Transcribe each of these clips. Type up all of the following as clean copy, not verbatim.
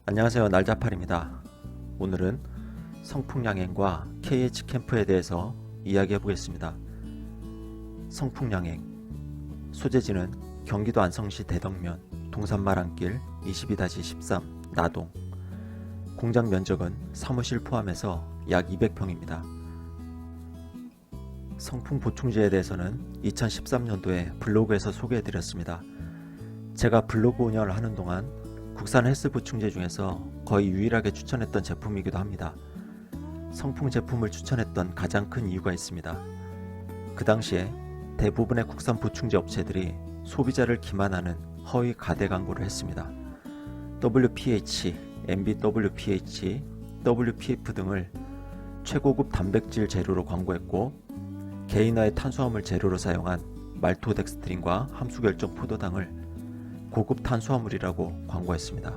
안녕하세요, 날자팔입니다. 오늘은 성풍양행과 KH캠프에 대해서 이야기해 보겠습니다. 성풍양행 소재지는 경기도 안성시 대덕면 동산마랑길 22-13 나동. 공장 면적은 사무실 포함해서 약 200평입니다. 성풍 보충제에 대해서는 2013년도에 블로그에서 소개해 드렸습니다. 제가 블로그 운영을 하는 동안 국산 헬스 보충제 중에서 거의 유일하게 추천했던 제품이기도 합니다. 성풍 제품을 추천했던 가장 큰 이유가 있습니다. 그 당시에 대부분의 국산 보충제 업체들이 소비자를 기만하는 허위 가대 광고를 했습니다. WPH, MBWPH, WPF 등을 최고급 단백질 재료로 광고했고, 개인화의 탄수화물 재료로 사용한 말토덱스트린과 함수결정 포도당을 고급 탄수화물이라고 광고했습니다.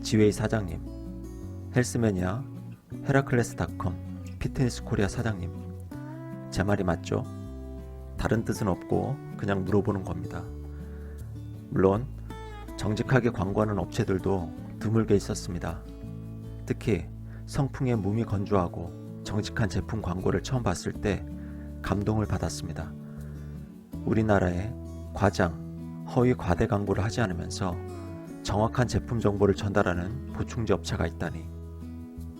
지웨이 사장님, 헬스매니아, 헤라클레스닷컴, 피트니스코리아 사장님, 제 말이 맞죠? 다른 뜻은 없고 그냥 물어보는 겁니다. 물론 정직하게 광고하는 업체들도 드물게 있었습니다. 특히 성풍의 몸이 건조하고 정직한 제품 광고를 처음 봤을 때 감동을 받았습니다. 우리나라에 과장, 허위 과대 광고를 하지 않으면서 정확한 제품 정보를 전달하는 보충제 업체가 있다니.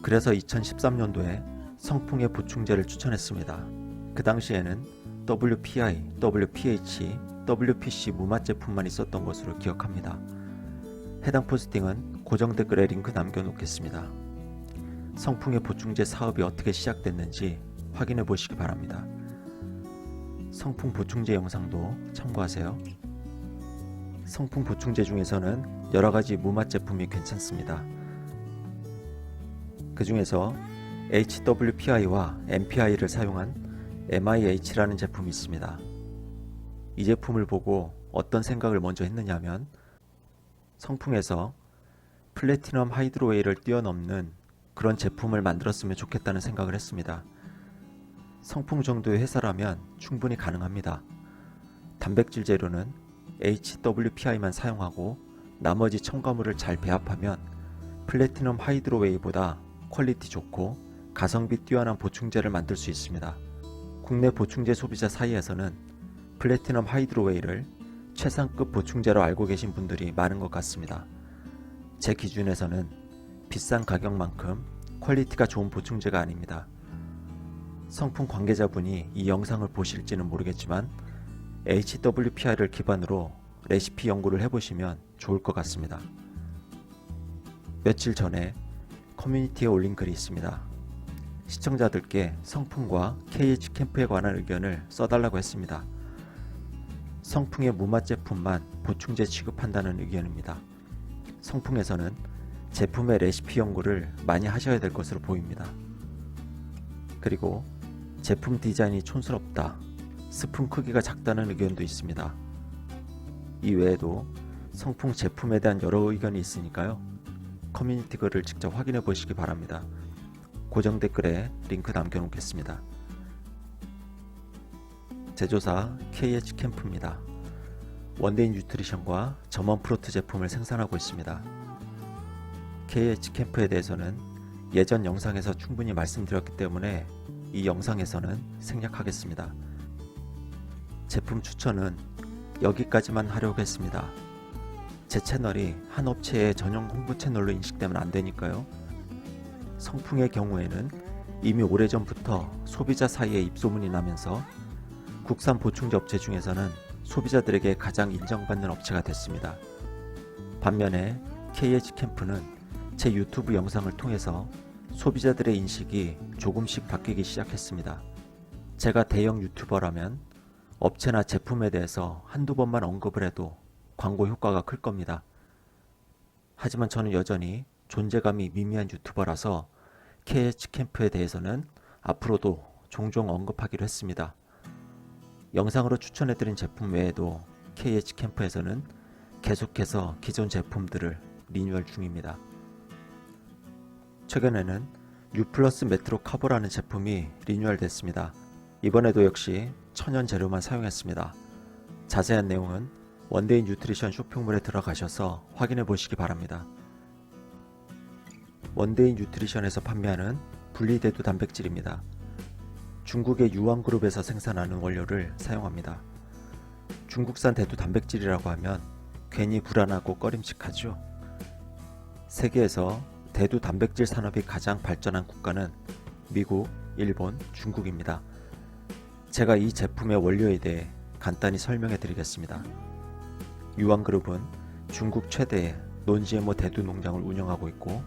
그래서 2013년도에 성풍의 보충제를 추천했습니다. 그 당시에는 WPI, WPH, WPC 무맛 제품만 있었던 것으로 기억합니다. 해당 포스팅은 고정 댓글에 링크 남겨놓겠습니다. 성풍의 보충제 사업이 어떻게 시작됐는지 확인해 보시기 바랍니다. 성풍 보충제 영상도 참고하세요. 성풍 보충제 중에서는 여러가지 무맛 제품이 괜찮습니다. 그 중에서 HWPI와 MPI를 사용한 MIH라는 제품이 있습니다. 이 제품을 보고 어떤 생각을 먼저 했느냐면, 성풍에서 플래티넘 하이드로웨이를 뛰어넘는 그런 제품을 만들었으면 좋겠다는 생각을 했습니다. 성풍 정도의 회사라면 충분히 가능합니다. 단백질 재료는 HWPI만 사용하고 나머지 첨가물을 잘 배합하면 플래티넘 하이드로웨이보다 퀄리티 좋고 가성비 뛰어난 보충제를 만들 수 있습니다. 국내 보충제 소비자 사이에서는 플래티넘 하이드로웨이를 최상급 보충제로 알고 계신 분들이 많은 것 같습니다. 제 기준에서는 비싼 가격만큼 퀄리티가 좋은 보충제가 아닙니다. 성풍 관계자분이 이 영상을 보실지는 모르겠지만 HWPI를 기반으로 레시피 연구를 해보시면 좋을 것 같습니다. 며칠 전에 커뮤니티에 올린 글이 있습니다. 시청자들께 성풍과 KH캠프에 관한 의견을 써달라고 했습니다. 성풍의 무맛 제품만 보충제 취급한다는 의견입니다. 성풍에서는 제품의 레시피 연구를 많이 하셔야 될 것으로 보입니다. 그리고 제품 디자인이 촌스럽다, 스푼 크기가 작다는 의견도 있습니다. 이 외에도 성풍 제품에 대한 여러 의견이 있으니까요. 커뮤니티 글을 직접 확인해 보시기 바랍니다. 고정 댓글에 링크 남겨놓겠습니다. 제조사 KH캠프입니다. 원데이 뉴트리션과 점원 프로트 제품을 생산하고 있습니다. KH캠프에 대해서는 예전 영상에서 충분히 말씀드렸기 때문에 이 영상에서는 생략하겠습니다. 제품 추천은 여기까지만 하려고 했습니다. 제 채널이 한 업체의 전용 홍보 채널로 인식되면 안 되니까요. 성풍의 경우에는 이미 오래전부터 소비자 사이에 입소문이 나면서 국산 보충제 업체 중에서는 소비자들에게 가장 인정받는 업체가 됐습니다. 반면에 KH캠프는 제 유튜브 영상을 통해서 소비자들의 인식이 조금씩 바뀌기 시작했습니다. 제가 대형 유튜버라면 업체나 제품에 대해서 한두 번만 언급을 해도 광고 효과가 클 겁니다. 하지만 저는 여전히 존재감이 미미한 유튜버라서 KH캠프에 대해서는 앞으로도 종종 언급하기로 했습니다. 영상으로 추천해드린 제품 외에도 KH캠프에서는 계속해서 기존 제품들을 리뉴얼 중입니다. 최근에는 U+ 메트로 카보라는 제품이 리뉴얼 됐습니다. 이번에도 역시 천연 재료만 사용했습니다. 자세한 내용은 원데이 뉴트리션 쇼핑몰에 들어가셔서 확인해 보시기 바랍니다. 원데이 뉴트리션에서 판매하는 분리대두 단백질입니다. 중국의 유황그룹에서 생산하는 원료를 사용합니다. 중국산 대두 단백질이라고 하면 괜히 불안하고 꺼림칙하죠. 세계에서 대두 단백질 산업이 가장 발전한 국가는 미국, 일본, 중국입니다. 제가 이 제품의 원료에 대해 간단히 설명해 드리겠습니다. 유황그룹은 중국 최대의 논GMO 대두 농장을 운영하고 있고,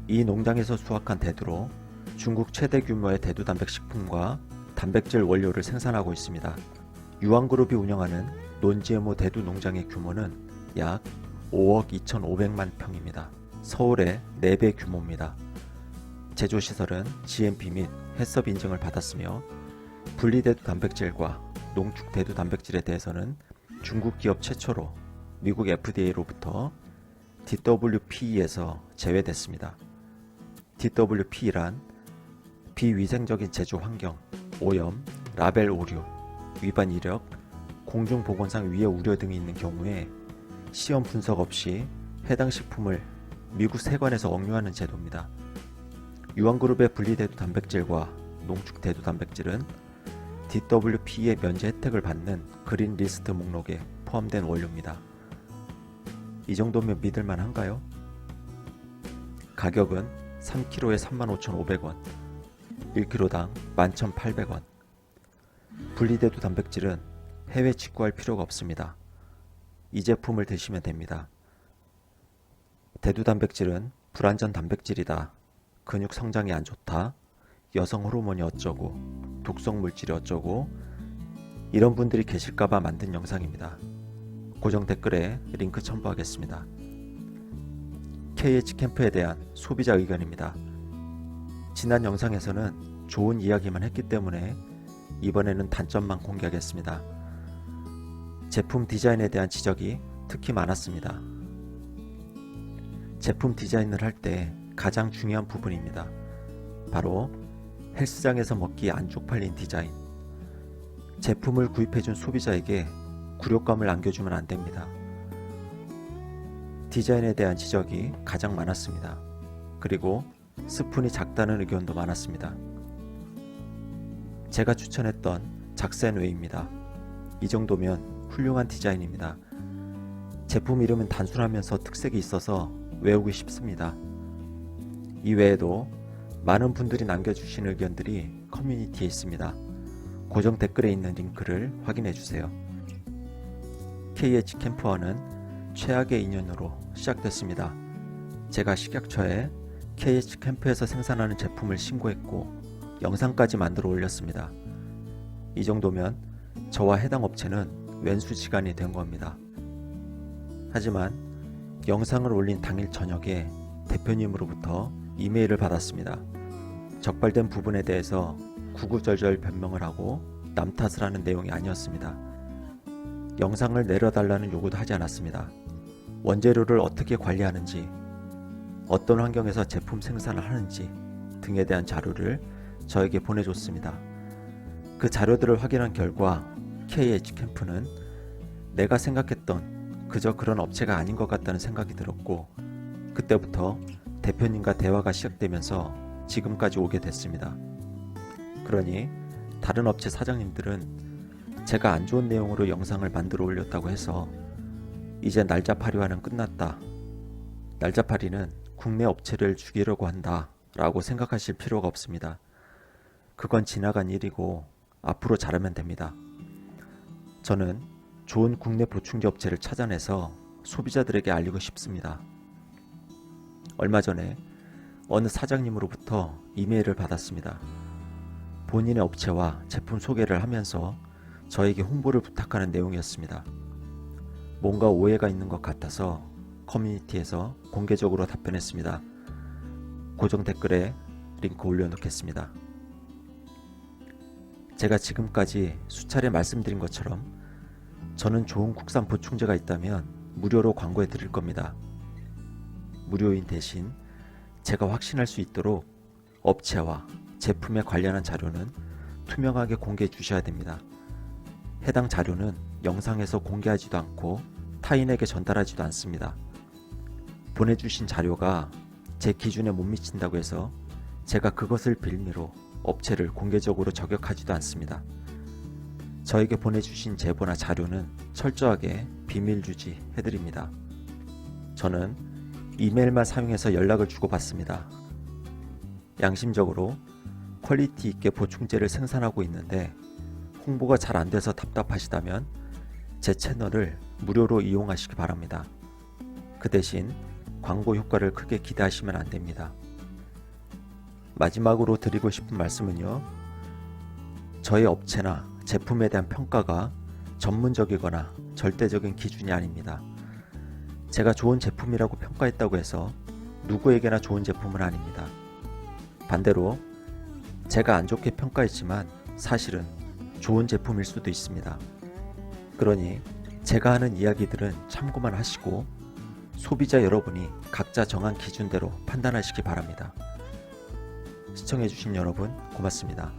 이 농장에서 수확한 대두로 중국 최대 규모의 대두 단백식품과 단백질 원료를 생산하고 있습니다. 유황그룹이 운영하는 논GMO 대두 농장의 규모는 약 5억 2,500만 평입니다. 서울의 4배 규모입니다. 제조시설은 GMP 및 해썹 인증을 받았으며 분리대두 단백질과 농축대두 단백질에 대해서는 중국 기업 최초로 미국 FDA로부터 DWP에서 제외됐습니다. DWP란 비위생적인 제조 환경, 오염, 라벨 오류, 위반 이력, 공중보건상 위해 우려 등이 있는 경우에 시험 분석 없이 해당 식품을 미국 세관에서 억류하는 제도입니다. 유황그룹의 분리대두 단백질과 농축대두 단백질은 DWP의 면제 혜택을 받는 그린 리스트 목록에 포함된 원료입니다. 이 정도면 믿을만한가요? 가격은 3kg에 35,500원, 1kg당 11,800원. 분리대두 단백질은 해외 직구할 필요가 없습니다. 이 제품을 드시면 됩니다. 대두 단백질은 불완전 단백질이다, 근육 성장이 안 좋다, 여성 호르몬이 어쩌고, 독성 물질이 어쩌고, 이런 분들이 계실까봐 만든 영상입니다. 고정 댓글에 링크 첨부하겠습니다. KH캠프에 대한 소비자 의견입니다. 지난 영상에서는 좋은 이야기만 했기 때문에 이번에는 단점만 공개하겠습니다. 제품 디자인에 대한 지적이 특히 많았습니다. 제품 디자인을 할 때 가장 중요한 부분입니다. 바로 헬스장에서 먹기 안 쪽팔린 디자인. 제품을 구입해준 소비자에게 굴욕감을 안겨주면 안 됩니다. 디자인에 대한 지적이 가장 많았습니다. 그리고 스푼이 작다는 의견도 많았습니다. 제가 추천했던 작센웨이입니다. 이 정도면 훌륭한 디자인입니다. 제품 이름은 단순하면서 특색이 있어서 외우기 쉽습니다. 이외에도 많은 분들이 남겨주신 의견들이 커뮤니티에 있습니다. 고정 댓글에 있는 링크를 확인해 주세요. KH캠프와는 최악의 인연으로 시작됐습니다. 제가 식약처에 KH캠프에서 생산하는 제품을 신고했고 영상까지 만들어 올렸습니다. 이 정도면 저와 해당 업체는 왼수지간이 된 겁니다. 하지만 영상을 올린 당일 저녁에 대표님으로부터 이메일을 받았습니다. 적발된 부분에 대해서 구구절절 변명을 하고 남 탓을 하는 내용이 아니었습니다. 영상을 내려달라는 요구도 하지 않았습니다. 원재료를 어떻게 관리하는지, 어떤 환경에서 제품 생산을 하는지 등에 대한 자료를 저에게 보내줬습니다. 그 자료들을 확인한 결과 KH캠프는 내가 생각했던 그저 그런 업체가 아닌 것 같다는 생각이 들었고, 그때부터 대표님과 대화가 시작되면서 지금까지 오게 됐습니다. 그러니 다른 업체 사장님들은 제가 안 좋은 내용으로 영상을 만들어 올렸다고 해서 이제 날짜팔이와는 끝났다, 날짜팔이는 국내 업체를 죽이려고 한다 라고 생각하실 필요가 없습니다. 그건 지나간 일이고 앞으로 잘하면 됩니다. 저는 좋은 국내 보충제 업체를 찾아내서 소비자들에게 알리고 싶습니다. 얼마 전에 어느 사장님으로부터 이메일을 받았습니다. 본인의 업체와 제품 소개를 하면서 저에게 홍보를 부탁하는 내용이었습니다. 뭔가 오해가 있는 것 같아서 커뮤니티에서 공개적으로 답변했습니다. 고정 댓글에 링크 올려놓겠습니다. 제가 지금까지 수차례 말씀드린 것처럼 저는 좋은 국산 보충제가 있다면 무료로 광고해 드릴 겁니다. 무료인 대신 제가 확신할 수 있도록 업체와 제품에 관련한 자료는 투명하게 공개해 주셔야 됩니다. 해당 자료는 영상에서 공개하지도 않고 타인에게 전달하지도 않습니다. 보내주신 자료가 제 기준에 못 미친다고 해서 제가 그것을 빌미로 업체를 공개적으로 저격하지도 않습니다. 저에게 보내주신 제보나 자료는 철저하게 비밀 유지해드립니다. 저는 이메일만 사용해서 연락을 주고받습니다. 양심적으로 퀄리티 있게 보충제를 생산하고 있는데 홍보가 잘 안 돼서 답답하시다면 제 채널을 무료로 이용하시기 바랍니다. 그 대신 광고 효과를 크게 기대하시면 안 됩니다. 마지막으로 드리고 싶은 말씀은요. 저희 업체나 제품에 대한 평가가 전문적이거나 절대적인 기준이 아닙니다. 제가 좋은 제품이라고 평가했다고 해서 누구에게나 좋은 제품은 아닙니다. 반대로 제가 안 좋게 평가했지만 사실은 좋은 제품일 수도 있습니다. 그러니 제가 하는 이야기들은 참고만 하시고 소비자 여러분이 각자 정한 기준대로 판단하시기 바랍니다. 시청해주신 여러분 고맙습니다.